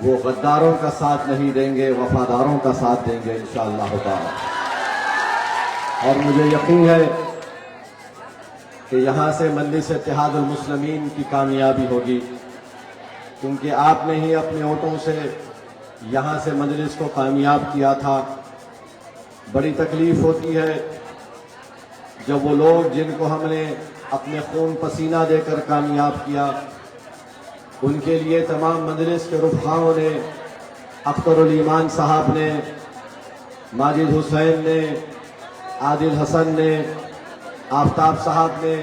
वो गद्दारों का साथ नहीं देंगे, वफादारों का साथ देंगे इंशाअल्लाह ताला। और मुझे यकीन है कि यहाँ से मजलिस इत्तेहादुल मुस्लिमीन की कामयाबी होगी, क्योंकि आपने ही अपने वोटों से यहाँ से मजलिस को कामयाब किया था। बड़ी तकलीफ होती है जब वो लोग जिनको हमने अपने खून पसीना देकर कामयाब किया, उनके लिए तमाम मजलिस के रुफ़ाओं ने, अख्तरुल ईमान साहब ने, माजिद हुसैन ने, आदिल हसन ने, आफ्ताब साहब ने,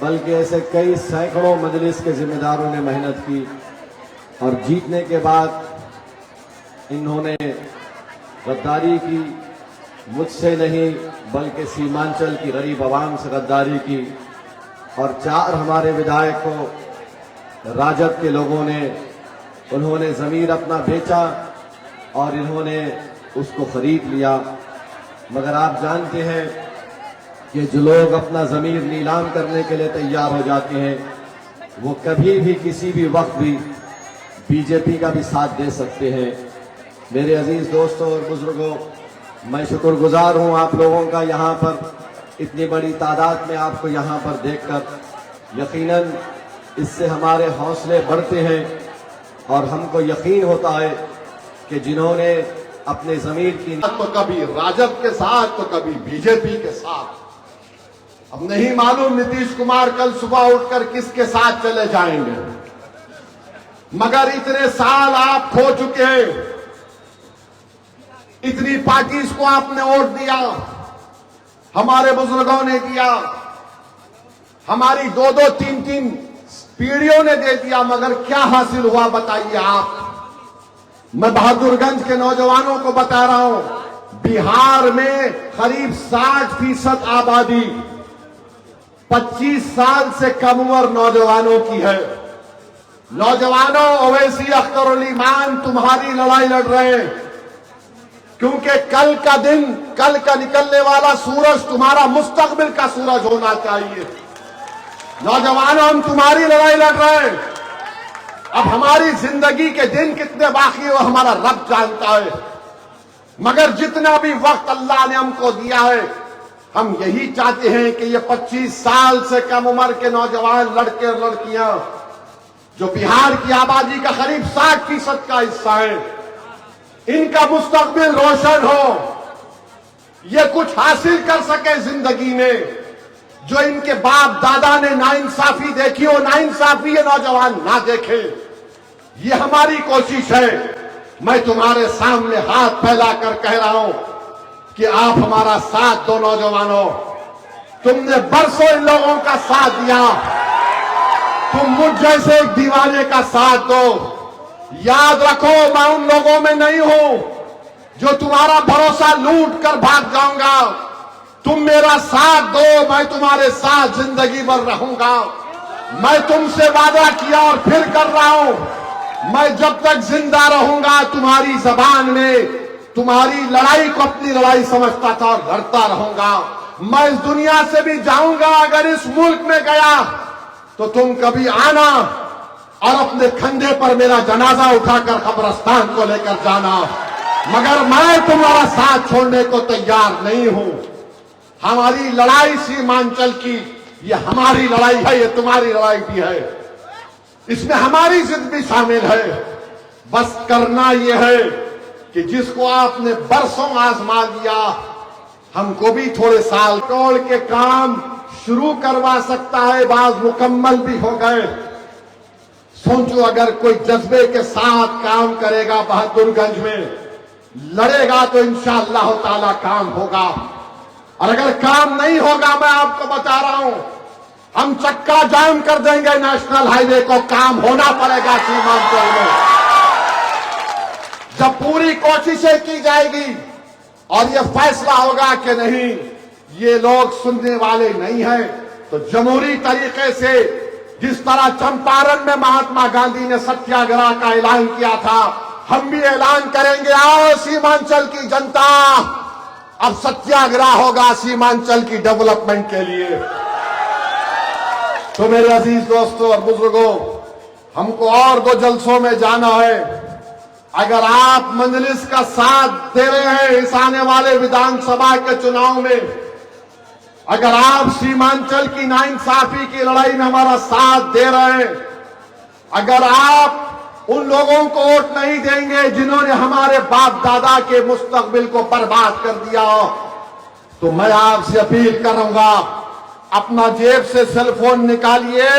बल्कि ऐसे कई सैकड़ों मजलिस के जिम्मेदारों ने मेहनत की और जीतने के बाद इन्होंने गद्दारी की, मुझसे नहीं बल्कि सीमांचल की गरीब आवाम से गद्दारी की। और 4 हमारे विधायक को राजद के लोगों ने, उन्होंने ज़मीर अपना बेचा और इन्होंने उसको खरीद लिया। मगर आप जानते हैं कि जो लोग अपना ज़मीर नीलाम करने के लिए तैयार हो जाते हैं, वो कभी भी किसी भी वक्त भी बीजेपी का भी साथ दे सकते हैं। मेरे अजीज दोस्तों और बुजुर्गों, मैं शुक्रगुजार हूं आप लोगों का यहाँ पर इतनी बड़ी तादाद में आपको यहाँ पर देखकर। यकीनन इससे हमारे हौसले बढ़ते हैं और हमको यकीन होता है कि जिन्होंने अपने ज़मीर की, तो कभी राजद के साथ तो कभी बीजेपी के साथ, अब नहीं मालूम नीतीश कुमार कल सुबह उठकर किसके साथ चले जाएंगे। मगर इतने साल आप खो चुके हैं, इतनी पार्टीज को आपने वोट दिया, हमारे बुजुर्गों ने दिया, हमारी 2-2, 3-3 पीढ़ियों ने दे दिया, मगर क्या हासिल हुआ बताइए आप। मैं बहादुरगंज के नौजवानों को बता रहा हूं, बिहार में करीब 60% आबादी 25 साल से कम उम्र नौजवानों की है। नौजवानों, ओवैसी, अख्तरुल ईमान तुम्हारी लड़ाई लड़ रहे हैं, क्योंकि कल का दिन, कल का निकलने वाला सूरज तुम्हारा मुस्तकबिल का सूरज होना चाहिए। नौजवानों, हम तुम्हारी लड़ाई लड़ रहे हैं। अब हमारी जिंदगी के दिन कितने बाकी है वो हमारा रब जानता है, मगर जितना भी वक्त अल्लाह ने हमको दिया है, हम यही चाहते हैं कि ये 25 साल से कम उम्र के नौजवान लड़के और लड़कियां जो बिहार की आबादी का करीब 60% का हिस्सा है, इनका मुस्तकबिल रोशन हो, ये कुछ हासिल कर सके जिंदगी में। जो इनके बाप दादा ने नाइंसाफी देखी हो, नाइंसाफी ये नौजवान ना देखे, ये हमारी कोशिश है। मैं तुम्हारे सामने हाथ फैलाकर कह रहा हूं कि आप हमारा साथ दो। नौजवानों, तुमने बरसों इन लोगों का साथ दिया, तुम मुझ जैसे एक दीवाने का साथ दो। याद रखो, मैं उन लोगों में नहीं हूं जो तुम्हारा भरोसा लूट कर भाग जाऊंगा। तुम मेरा साथ दो, मैं तुम्हारे साथ जिंदगी भर रहूंगा। मैं तुमसे वादा किया और फिर कर रहा हूं, मैं जब तक जिंदा रहूंगा तुम्हारी जबान में तुम्हारी लड़ाई को अपनी लड़ाई समझता था और लड़ता रहूंगा। मैं इस दुनिया से भी जाऊंगा, अगर इस मुल्क में गया तो तुम कभी आना और अपने कंधे पर मेरा जनाजा उठाकर कब्रिस्तान को लेकर जाना, मगर मैं तुम्हारा साथ छोड़ने को तैयार नहीं हूं। हमारी लड़ाई सीमांचल की, ये हमारी लड़ाई है, ये तुम्हारी लड़ाई भी है, इसमें हमारी जिद भी शामिल है। बस करना यह है कि जिसको आपने बरसों आजमा लिया, हमको भी थोड़े साल तोड़ के काम शुरू करवा सकता है, बाज मुकम्मल भी हो गए। सोचो, अगर कोई जज्बे के साथ काम करेगा, बहादुरगंज में लड़ेगा, तो इंशाअल्लाह ताला काम होगा। और अगर काम नहीं होगा, मैं आपको बता रहा हूं, हम चक्का जाम कर देंगे नेशनल हाईवे को। काम होना पड़ेगा सीमांचल में। जब पूरी कोशिशें की जाएगी और ये फैसला होगा कि नहीं, ये लोग सुनने वाले नहीं हैं, तो जमहूरी तरीके से जिस तरह चंपारण में महात्मा गांधी ने सत्याग्रह का ऐलान किया था, हम भी ऐलान करेंगे। आओ सीमांचल की जनता, अब सत्याग्रह होगा सीमांचल की डेवलपमेंट के लिए। तो मेरे अजीज दोस्तों और बुजुर्गों, हमको और 2 जलसों में जाना है। अगर आप मजलिस का साथ दे रहे हैं इस आने वाले विधानसभा के चुनाव में, अगर आप सीमांचल की नाइंसाफी की लड़ाई में हमारा साथ दे रहे हैं, अगर आप उन लोगों को वोट नहीं देंगे जिन्होंने हमारे बाप दादा के मुस्तकबिल को बर्बाद कर दिया, तो मैं आपसे अपील करूंगा, अपना जेब से सेल फोन निकालिए,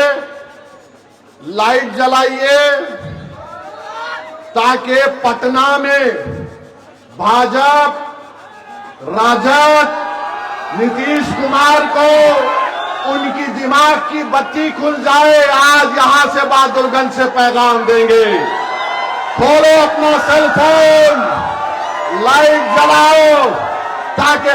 लाइट जलाइए, ताकि पटना में भाजपा, राजद, नीतीश कुमार को उनकी दिमाग की बत्ती खुल जाए। आज यहां से बहादुरगंज से पैगाम देंगे, खोलो अपना सेल फोन, लाइट जलाओ, ताकि